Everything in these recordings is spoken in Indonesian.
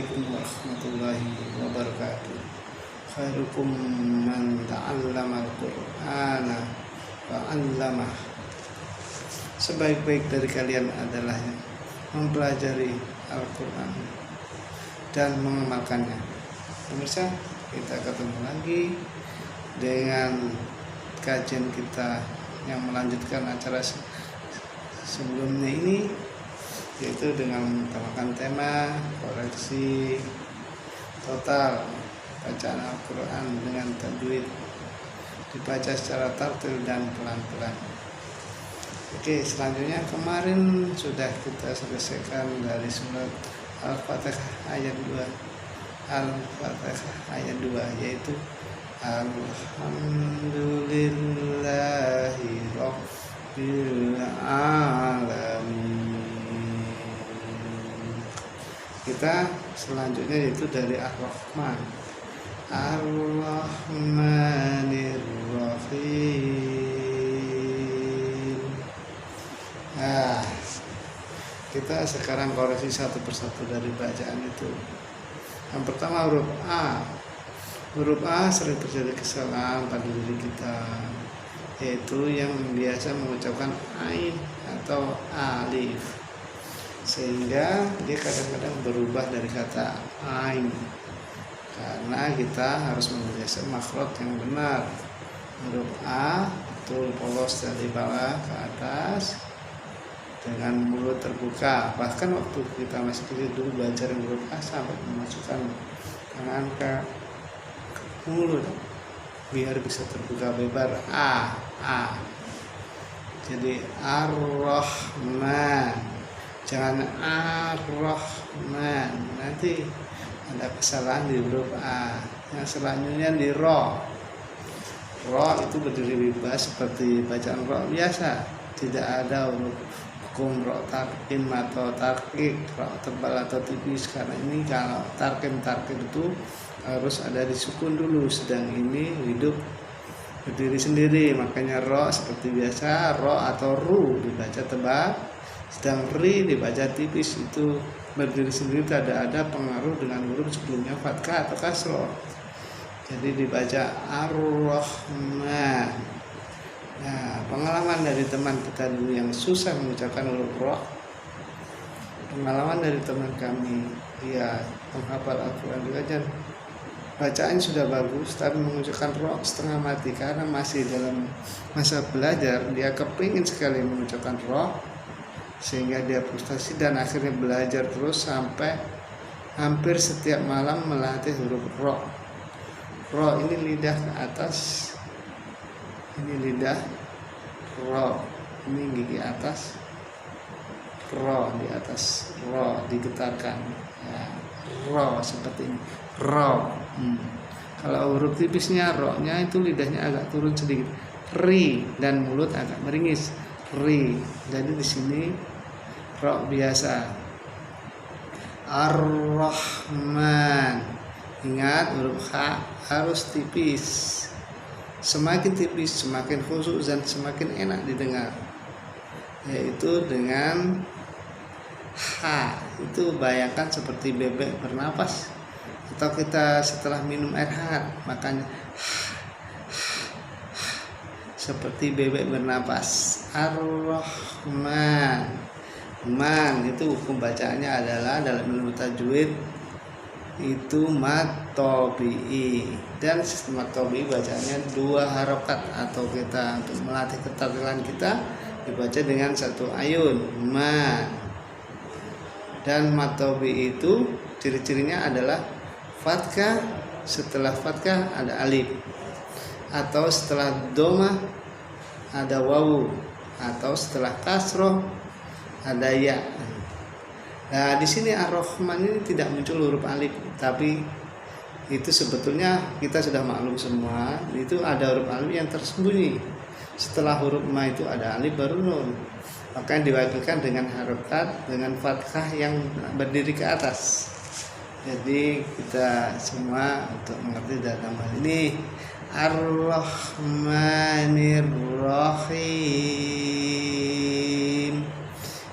Assalamualaikum warahmatullahi wabarakatuh. Khairukum man ta'allama al-Qur'ana wa 'allamah. Sebaik-baik dari kalian adalah yang mempelajari Al-Qur'an dan mengamalkannya. Pemirsa, kita ketemu lagi dengan kajian kita yang melanjutkan acara sebelumnya ini, yaitu dengan mengutamakan tema koreksi total bacaan Al-Quran dengan tajwid, dibaca secara tartil dan pelan-pelan. Oke, selanjutnya kemarin sudah kita selesaikan dari surat Al-Fatihah ayat 2. Al-Fatihah ayat 2 yaitu Alhamdulillahi Rabbil Alamin. Kita selanjutnya yaitu dari Ar-Rahman, Ar-Rahmanir-Rahim. Nah, kita sekarang koreksi satu persatu dari bacaan itu. Yang pertama huruf A. Huruf A sering terjadi kesalahan pada diri kita, yaitu yang biasa mengucapkan ain atau alif, sehingga dia kadang-kadang berubah dari kata ain, karena kita harus membaca makhraj yang benar. Huruf A betul polos dari bawah ke atas dengan mulut terbuka. Bahkan waktu kita masih kecil dulu belajar huruf A sampai memasukkan tangan ke mulut biar bisa terbuka lebar. A. Jadi Ar-Rahman, jangan Ar-Rahman, nanti ada kesalahan di huruf A. Yang selanjutnya di Ro. Ro itu berdiri bebas seperti bacaan Ro biasa, tidak ada huruf hukum Ro tarkim atau tarkik, Ro tebal atau tipis, karena ini kalau tarkim itu harus ada disukun dulu, sedang ini hidup berdiri sendiri, makanya Ro seperti biasa, Ro atau Ru dibaca tebal, sedang Ri dibaca tipis, itu berdiri sendiri, tidak ada pengaruh dengan huruf sebelumnya fathah atau kasroh. Jadi dibaca Ar-Rahman. Nah, pengalaman dari teman kita dulu yang susah mengucapkan huruf Ro, pengalaman dari teman kami, dia menghafal Al-Quran juga, bacaan sudah bagus tapi mengucapkan Ro setengah mati karena masih dalam masa belajar. Dia kepingin sekali mengucapkan Ro, sehingga dia frustasi dan akhirnya belajar terus sampai hampir setiap malam melatih huruf Ro. Ro ini lidah ke atas, ini lidah, Ro ini gigi atas, Ro di atas, Ro digetarkan ya, Ro seperti ini, Ro. Kalau huruf tipisnya Ro-nya itu lidahnya agak turun sedikit, Ri, dan mulut agak meringis, Ri. Jadi di sini Ro biasa. Ar-Rahman. Ingat huruf H harus tipis. Semakin tipis semakin khusyuk dan semakin enak didengar. Yaitu dengan H. Itu bayangkan seperti bebek bernapas, atau kita setelah minum air hangat, makanya seperti bebek bernapas. Ar-Rahman. Man itu hukum bacaannya adalah dalam ilmu tajwid itu mad tabi'i, dan sistem mad tabi'i bacanya 2 harokat, atau kita untuk melatih keterampilan kita dibaca dengan 1 ayun, man. Dan mad tabi'i itu ciri-cirinya adalah fathah, setelah fathah ada alif, atau setelah domah ada wawu, atau setelah kasroh ada ya. Nah, di sini Ar-Rahman ini tidak muncul huruf alif, tapi itu sebetulnya kita sudah maklum semua, itu ada huruf alif yang tersembunyi. Setelah huruf ma itu ada alif baru nun, maka diwakilkan dengan harokat dengan fathah yang berdiri ke atas. Jadi kita semua untuk mengerti dalam hal ini, Ar-Rahmanir-Rahim.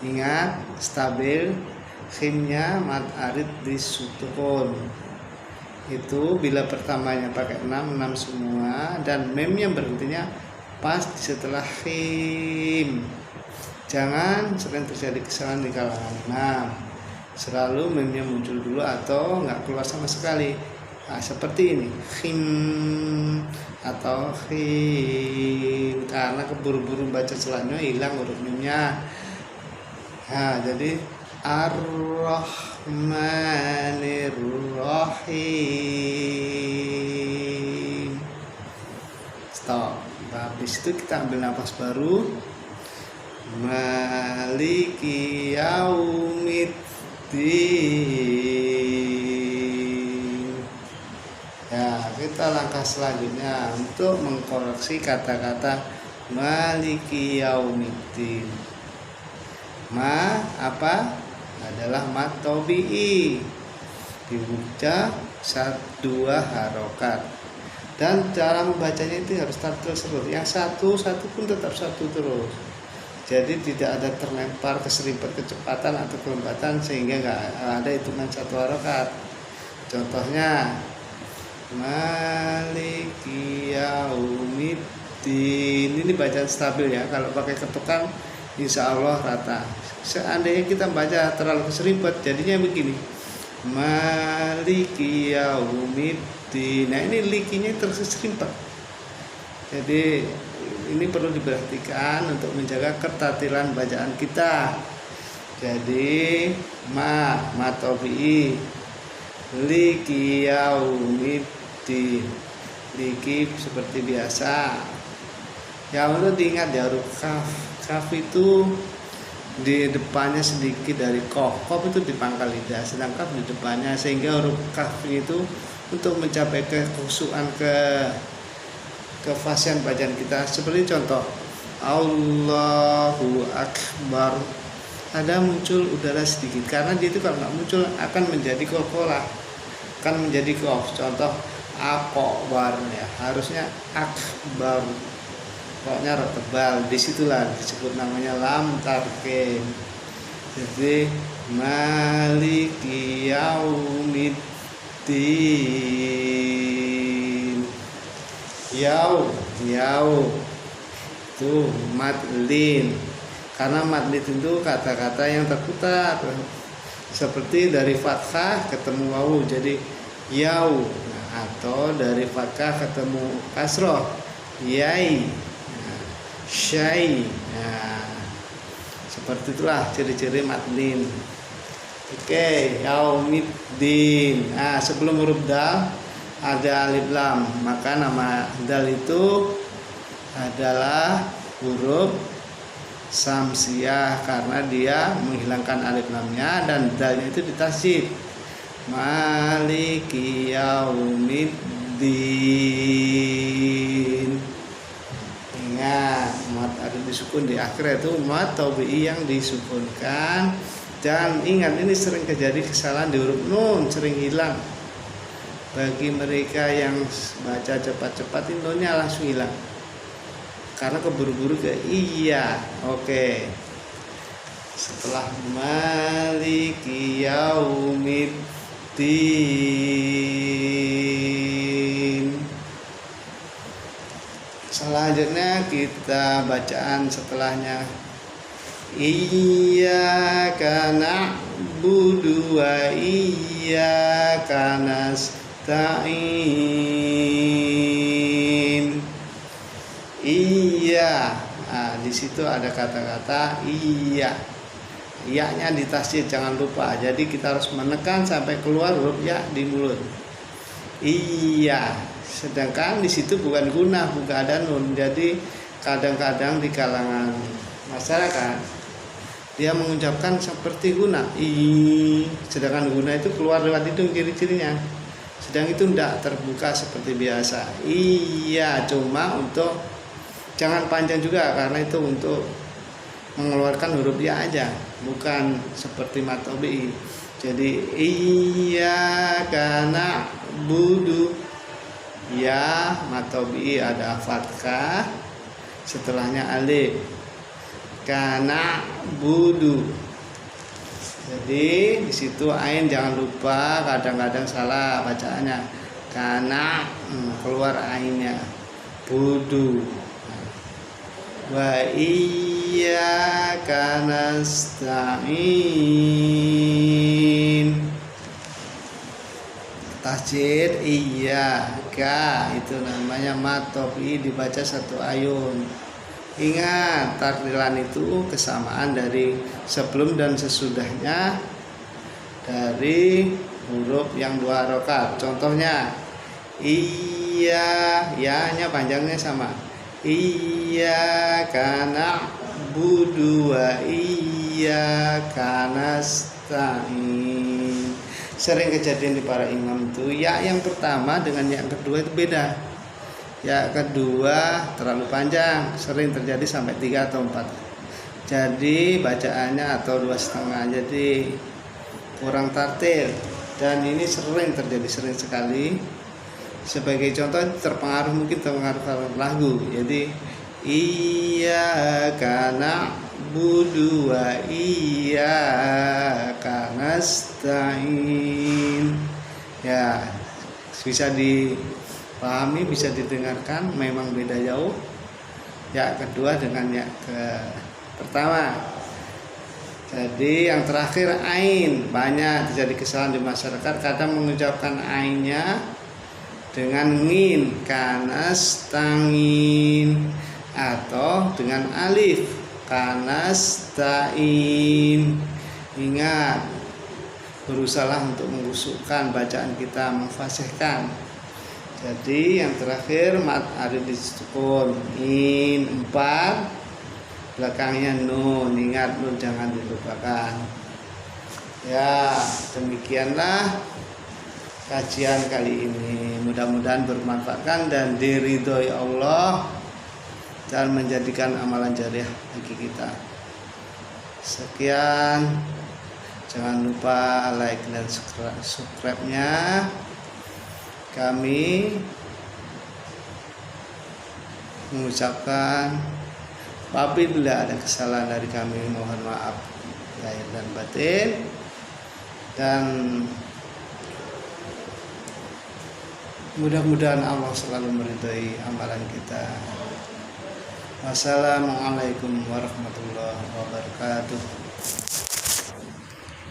Ingat, stabil khimnya mad arid disukun. Itu bila pertamanya pakai 6 semua, dan memnya berhentinya pas setelah khim. Jangan sering terjadi kesalahan di kalangan 6. Selalu memnya muncul dulu atau nggak keluar sama sekali. Nah, seperti ini, khim atau khim, karena keburu-buru baca selanjutnya hilang huruf memnya. Nah, jadi Ar-Rahmanir-Rahim. Stop. Habis itu kita ambil nafas baru. Maliki yaumiddin. Ya, kita langkah selanjutnya untuk mengkoreksi kata-kata Maliki yaumiddin. Ma apa? Adalah mad tabi'i. Dibaca 2 harokat. Dan cara membacanya itu harus tartil terus. Yang satu pun tetap satu terus. Jadi tidak ada terlempar, keserimpet, kecepatan atau kelembatan sehingga nggak ada hitungan 1 harokat. Contohnya Maliki yaumiddin. Ini bacaan stabil ya. Kalau pakai ketukan insya Allah rata. Seandainya kita baca terlalu keserimpet, jadinya begini, Maliki yaumiddin. Nah, ini likinya terserimpet. Jadi ini perlu diperhatikan untuk menjaga ketertilan bacaan kita. Jadi ma tabi'i, liki yaumiddin, liki seperti biasa. Ya, perlu diingat ya, huruf kaf itu di depannya sedikit dari kof itu di pangkal lidah, sedang kaf di depannya, sehingga huruf kaf itu untuk mencapai kekhusyuan, kefasihan bacaan kita. Seperti contoh Allahu Akbar, ada muncul udara sedikit, karena dia itu kalau nggak muncul akan menjadi qalqalah, akan menjadi kof. Contoh akbar ya, harusnya akbar, pokoknya rot tebal. Disitulah disebut namanya lam tarkim. Jadi Maliki yaumiddin. Yau itu mad lin, karena mad lin itu kata-kata yang terputar, seperti dari fathah ketemu wawu jadi yau, atau dari fathah ketemu kasroh yai, syai. Nah, seperti itulah ciri-ciri madlin. Oke, yaumiddin. Nah, sebelum huruf dal ada alif lam, maka nama dal itu adalah huruf samsiah karena dia menghilangkan alif lamnya dan dalnya itu ditasydid. Maliki yaumiddin. Ingat, mad ada disukun di akhir itu mad tabi'i yang disukunkan. Dan ingat, ini sering terjadi kesalahan di huruf nun, sering hilang. Bagi mereka yang baca cepat-cepat, ini nunnya langsung hilang karena keburu-buru ke iya. Oke. Setelah Maliki yaumiddin, selanjutnya kita bacaan setelahnya Iyyaka na'budu wa iyyaka nasta'in. Iya. Nah, di situ ada kata-kata iya. Iya-nya ditasydid, jangan lupa. Jadi kita harus menekan sampai keluar huruf ya di mulut. Iya. Sedangkan di situ bukan gunah, bukan ada nun. Jadi kadang-kadang di kalangan masyarakat dia mengucapkan seperti guna, sedangkan guna itu keluar lewat hidung ciri-cirinya. Sedang itu tidak terbuka seperti biasa. Iya, cuma untuk jangan panjang juga karena itu untuk mengeluarkan huruf ya aja, bukan seperti mad tabi'i. Jadi iyyaka na'budu, ya mad tabi'i ada fathah, setelahnya alif. Kana budu. Jadi di situ ain jangan lupa, kadang-kadang salah bacaannya karena keluar ainnya. Budu. Wa iyyaka nasta'in. Tasjid iyyaka itu namanya mad tabii dibaca satu ayun. Ingat, tartilan itu kesamaan dari sebelum dan sesudahnya dari huruf yang 2 harokat. Contohnya iya, ya-nya panjangnya sama. Iyyaka na'budu wa iyyaka nasta'in. Sering kejadian di para imam itu ya yang pertama dengan yang kedua itu beda. Ya kedua terlalu panjang, sering terjadi sampai 3 atau 4. Jadi bacaannya atau 2,5, jadi kurang tartil. Dan ini sering terjadi, sering sekali. Sebagai contoh mungkin terpengaruh lagu. Jadi iyyaka na'budu wa iyyaka nasta'in. Ya, bisa dipahami, bisa didengarkan, memang beda jauh. Ya kedua dengan ya pertama. Jadi yang terakhir ain, banyak terjadi kesalahan di masyarakat, kadang mengucapkan ainnya dengan ngin, kanasta'in, atau dengan alif, kanasta'in. Ingat, berusaha untuk menggusukkan bacaan kita, memfasihkan. Jadi yang terakhir mad arid disukun, in 4, belakangnya nun. Ingat, nun jangan dilupakan. Ya demikianlah kajian kali ini, mudah-mudahan bermanfaat dan diridhoi Allah dan menjadikan amalan jariah bagi kita. Sekian, jangan lupa like dan subscribe-nya. Kami mengucapkan apabila ada kesalahan dari kami, mohon maaf lahir dan batin, dan mudah-mudahan Allah selalu meridhai amalan kita. Wassalamualaikum warahmatullahi wabarakatuh.